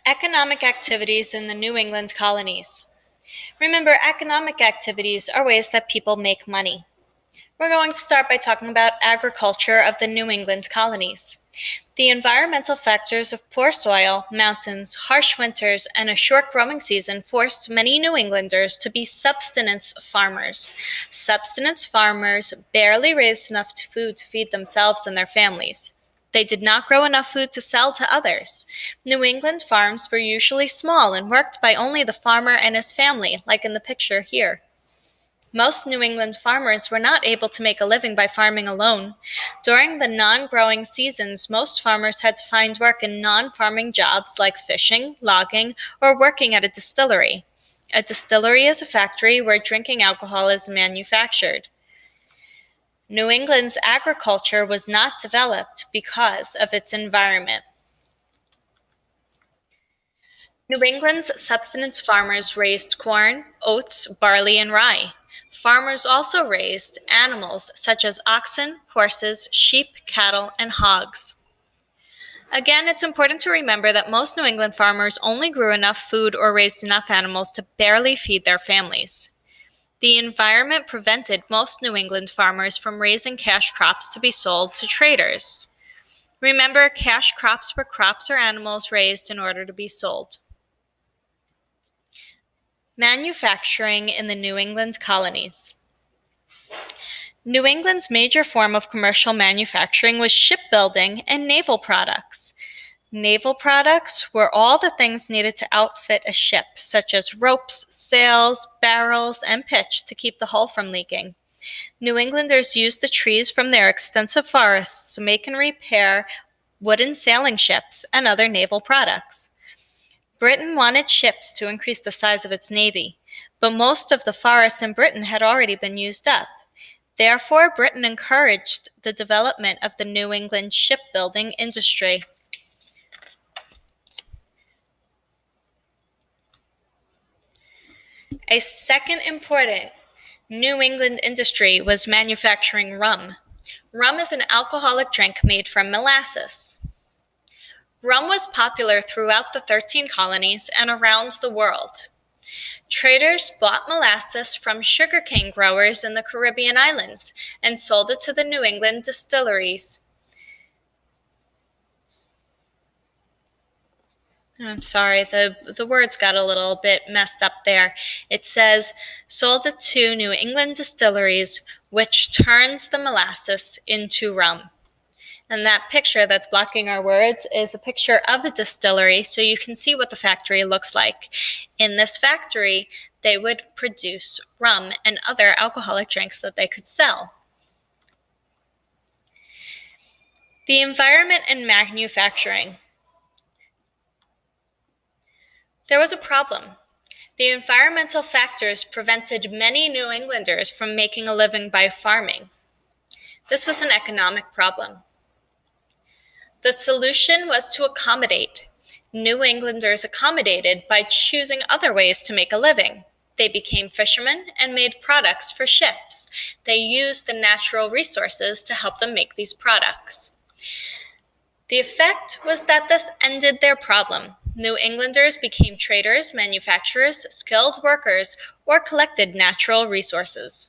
Economic activities in the New England colonies. Remember, economic activities are ways that people make money. We're going to start by talking about agriculture of the New England colonies. The environmental factors of poor soil, mountains, harsh winters, and a short growing season forced many New Englanders to be subsistence farmers. Subsistence farmers barely raised enough food to feed themselves and their families. They did not grow enough food to sell to others. New England farms were usually small and worked by only the farmer and his family, like in the picture here. Most New England farmers were not able to make a living by farming alone. During the non-growing seasons, most farmers had to find work in non-farming jobs like fishing, logging, or working at a distillery. A distillery is a factory where drinking alcohol is manufactured. New England's agriculture was not developed because of its environment. New England's subsistence farmers raised corn, oats, barley, and rye. Farmers also raised animals such as oxen, horses, sheep, cattle, and hogs. Again, it's important to remember that most New England farmers only grew enough food or raised enough animals to barely feed their families. The environment prevented most New England farmers from raising cash crops to be sold to traders. Remember, cash crops were crops or animals raised in order to be sold. Manufacturing in the New England colonies. New England's major form of commercial manufacturing was shipbuilding and naval products. Naval products were all the things needed to outfit a ship, such as ropes, sails, barrels, and pitch to keep the hull from leaking. New Englanders used the trees from their extensive forests to make and repair wooden sailing ships and other naval products. Britain wanted ships to increase the size of its navy, but most of the forests in Britain had already been used up. Therefore, Britain encouraged the development of the New England shipbuilding industry. A second important New England industry was manufacturing rum. Rum is an alcoholic drink made from molasses. Rum was popular throughout the 13 colonies and around the world. Traders bought molasses from sugarcane growers in the Caribbean islands and sold it to the New England distilleries. I'm sorry, the words got a little bit messed up there. It says, sold it to New England distilleries, which turned the molasses into rum. And that picture that's blocking our words is a picture of a distillery, so you can see what the factory looks like. In this factory, they would produce rum and other alcoholic drinks that they could sell. The environment and manufacturing. There was a problem. The environmental factors prevented many New Englanders from making a living by farming. This was an economic problem. The solution was to accommodate. New Englanders accommodated by choosing other ways to make a living. They became fishermen and made products for ships. They used the natural resources to help them make these products. The effect was that this ended their problem. New Englanders became traders, manufacturers, skilled workers, or collected natural resources.